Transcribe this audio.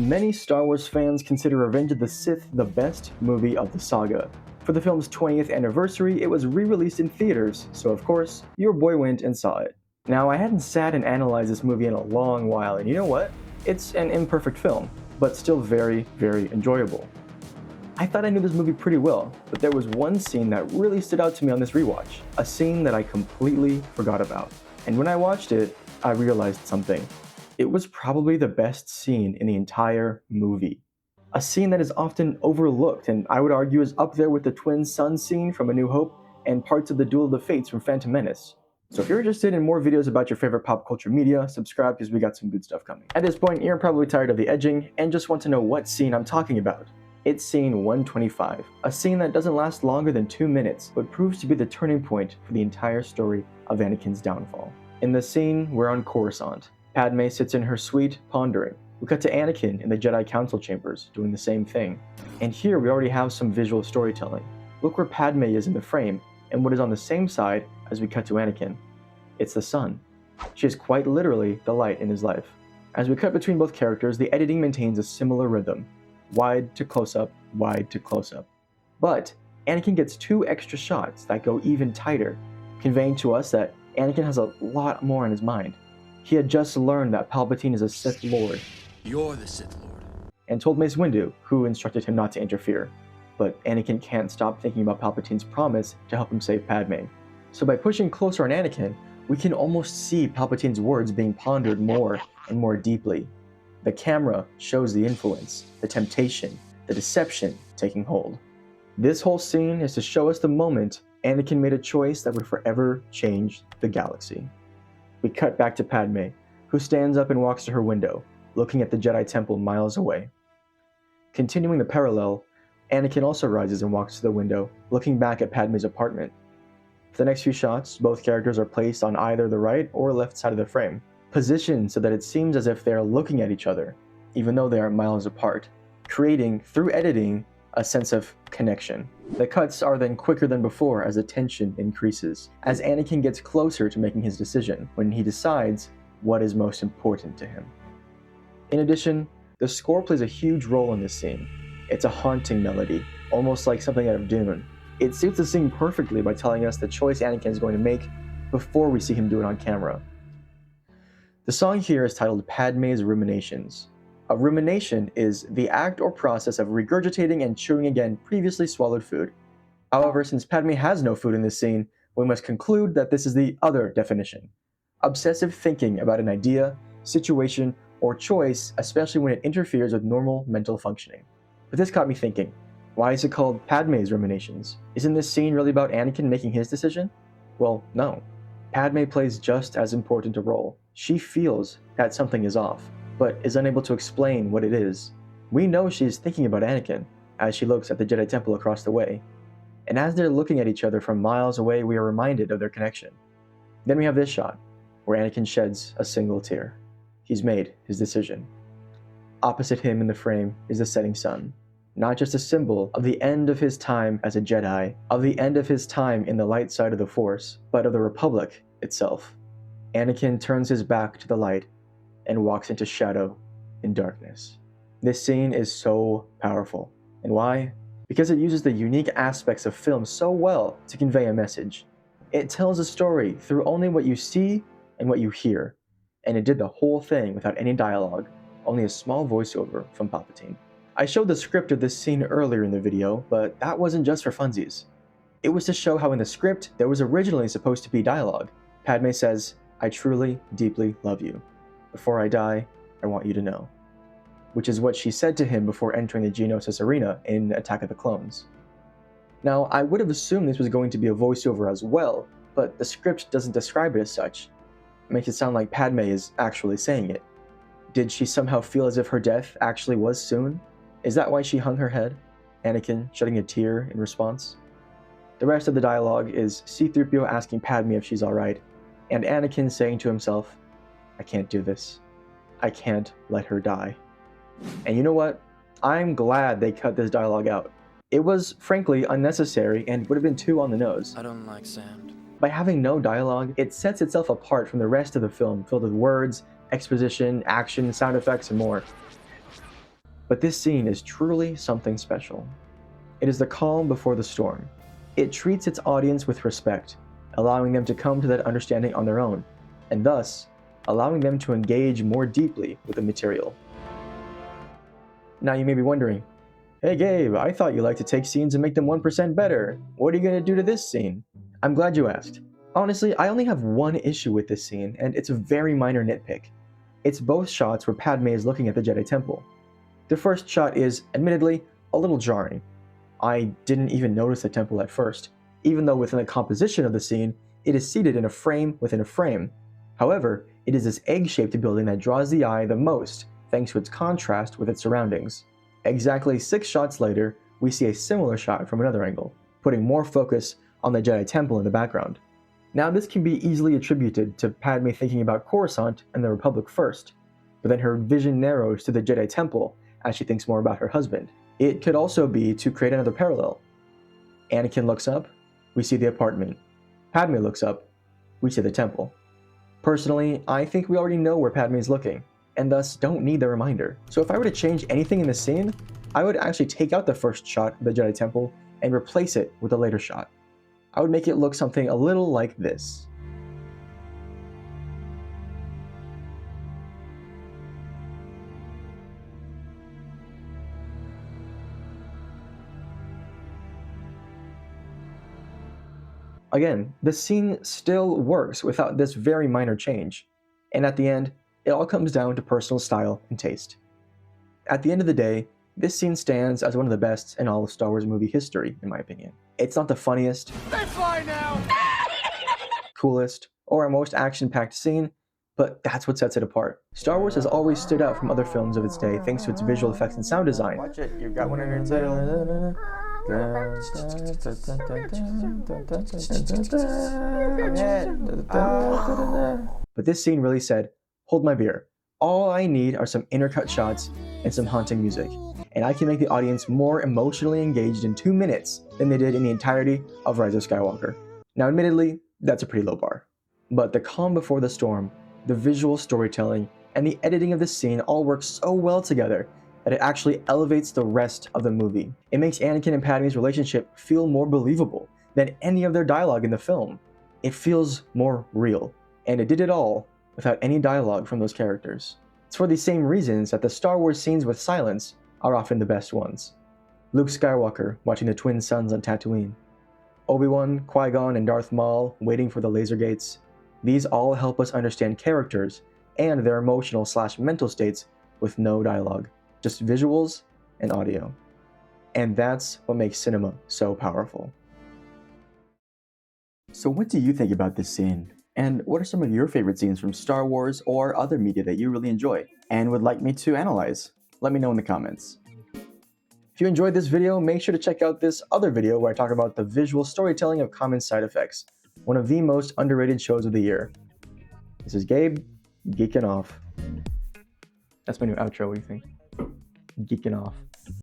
Many Star Wars fans consider Revenge of the Sith the best movie of the saga. For the film's 20th anniversary, it was re-released in theaters, so of course, your boy went and saw it. Now, I hadn't sat and analyzed this movie in a long while, and you know what? It's an imperfect film, but still very, very enjoyable. I thought I knew this movie pretty well, but there was one scene that really stood out to me on this rewatch, a scene that I completely forgot about. And when I watched it, I realized something. It was probably the best scene in the entire movie. A scene that is often overlooked and I would argue is up there with the twin sun scene from A New Hope and parts of the Duel of the Fates from Phantom Menace. So if you're interested in more videos about your favorite pop culture media, subscribe because we got some good stuff coming. At this point, you're probably tired of the edging and just want to know what scene I'm talking about. It's scene 125, a scene that doesn't last longer than 2 minutes, but proves to be the turning point for the entire story of Anakin's downfall. In the scene, we're on Coruscant. Padme sits in her suite, pondering. We cut to Anakin in the Jedi Council chambers, doing the same thing. And here we already have some visual storytelling. Look where Padme is in the frame, and what is on the same side as we cut to Anakin. It's the sun. She is quite literally the light in his life. As we cut between both characters, the editing maintains a similar rhythm. Wide to close-up, wide to close-up. But Anakin gets 2 extra shots that go even tighter, conveying to us that Anakin has a lot more on his mind. He had just learned that Palpatine is a Sith Lord. You're the Sith Lord. And told Mace Windu, who instructed him not to interfere. But Anakin can't stop thinking about Palpatine's promise to help him save Padme. So by pushing closer on Anakin, we can almost see Palpatine's words being pondered more and more deeply. The camera shows the influence, the temptation, the deception taking hold. This whole scene is to show us the moment Anakin made a choice that would forever change the galaxy. We cut back to Padme, who stands up and walks to her window, looking at the Jedi Temple miles away. Continuing the parallel, Anakin also rises and walks to the window, looking back at Padme's apartment. For the next few shots, both characters are placed on either the right or left side of the frame, positioned so that it seems as if they are looking at each other, even though they are miles apart, creating, through editing, a sense of connection. The cuts are then quicker than before as the tension increases, as Anakin gets closer to making his decision when he decides what is most important to him. In addition, the score plays a huge role in this scene. It's a haunting melody, almost like something out of Dune. It suits the scene perfectly by telling us the choice Anakin is going to make before we see him do it on camera. The song here is titled Padme's Ruminations. A rumination is the act or process of regurgitating and chewing again previously swallowed food. However, since Padme has no food in this scene, we must conclude that this is the other definition. Obsessive thinking about an idea, situation, or choice, especially when it interferes with normal mental functioning. But this got me thinking, why is it called Padme's Ruminations? Isn't this scene really about Anakin making his decision? Well, no. Padme plays just as important a role. She feels that something is off, but is unable to explain what it is. We know she is thinking about Anakin as she looks at the Jedi Temple across the way. And as they're looking at each other from miles away, we are reminded of their connection. Then we have this shot, where Anakin sheds a single tear. He's made his decision. Opposite him in the frame is the setting sun, not just a symbol of the end of his time as a Jedi, of the end of his time in the light side of the Force, but of the Republic itself. Anakin turns his back to the light and walks into shadow and darkness. This scene is so powerful. And why? Because it uses the unique aspects of film so well to convey a message. It tells a story through only what you see and what you hear. And it did the whole thing without any dialogue, only a small voiceover from Palpatine. I showed the script of this scene earlier in the video, but that wasn't just for funsies. It was to show how in the script there was originally supposed to be dialogue. Padme says, "I truly, deeply love you. Before I die, I want you to know." Which is what she said to him before entering the Geonosis arena in Attack of the Clones. Now, I would have assumed this was going to be a voiceover as well, but the script doesn't describe it as such. It makes it sound like Padme is actually saying it. Did she somehow feel as if her death actually was soon? Is that why she hung her head? Anakin shedding a tear in response? The rest of the dialogue is C-3PO asking Padme if she's alright, and Anakin saying to himself, "I can't do this. I can't let her die." And you know what? I'm glad they cut this dialogue out. It was, frankly, unnecessary and would have been too on the nose. I don't like sand. By having no dialogue, it sets itself apart from the rest of the film, filled with words, exposition, action, sound effects, and more. But this scene is truly something special. It is the calm before the storm. It treats its audience with respect, allowing them to come to that understanding on their own, and thus allowing them to engage more deeply with the material. Now you may be wondering, hey Gabe, I thought you liked to take scenes and make them 1% better. What are you going to do to this scene? I'm glad you asked. Honestly, I only have one issue with this scene, and it's a very minor nitpick. It's both shots where Padme is looking at the Jedi Temple. The first shot is, admittedly, a little jarring. I didn't even notice the temple at first, even though within the composition of the scene, it is seated in a frame within a frame. However, it is this egg-shaped building that draws the eye the most, thanks to its contrast with its surroundings. Exactly 6 shots later, we see a similar shot from another angle, putting more focus on the Jedi Temple in the background. Now this can be easily attributed to Padme thinking about Coruscant and the Republic first, but then her vision narrows to the Jedi Temple as she thinks more about her husband. It could also be to create another parallel. Anakin looks up, we see the apartment. Padme looks up, we see the temple. Personally, I think we already know where Padme is looking, and thus don't need the reminder. So if I were to change anything in the scene, I would actually take out the first shot of the Jedi Temple and replace it with a later shot. I would make it look something a little like this. Again, the scene still works without this very minor change, and at the end, it all comes down to personal style and taste. At the end of the day, this scene stands as one of the best in all of Star Wars movie history, in my opinion. It's not the funniest, They fly now! coolest, or most action-packed scene, but that's what sets it apart. Star Wars has always stood out from other films of its day thanks to its visual effects and sound design. Watch it, you've got one in your tail. But this scene really said, hold my beer. All I need are some intercut shots and some haunting music, and I can make the audience more emotionally engaged in 2 minutes than they did in the entirety of Rise of Skywalker. Now admittedly, that's a pretty low bar. But the calm before the storm, the visual storytelling, and the editing of the scene all work so well together that it actually elevates the rest of the movie. It makes Anakin and Padme's relationship feel more believable than any of their dialogue in the film. It feels more real, and it did it all without any dialogue from those characters. It's for these same reasons that the Star Wars scenes with silence are often the best ones. Luke Skywalker watching the twin suns on Tatooine, Obi-Wan, Qui-Gon, and Darth Maul waiting for the laser gates. These all help us understand characters and their emotional/mental states with no dialogue, just visuals and audio. And that's what makes cinema so powerful. So what do you think about this scene? And what are some of your favorite scenes from Star Wars or other media that you really enjoy and would like me to analyze? Let me know in the comments. If you enjoyed this video, make sure to check out this other video where I talk about the visual storytelling of Common Side Effects, one of the most underrated shows of the year. This is Gabe, geeking off. That's my new outro, what do you think? Geeking off.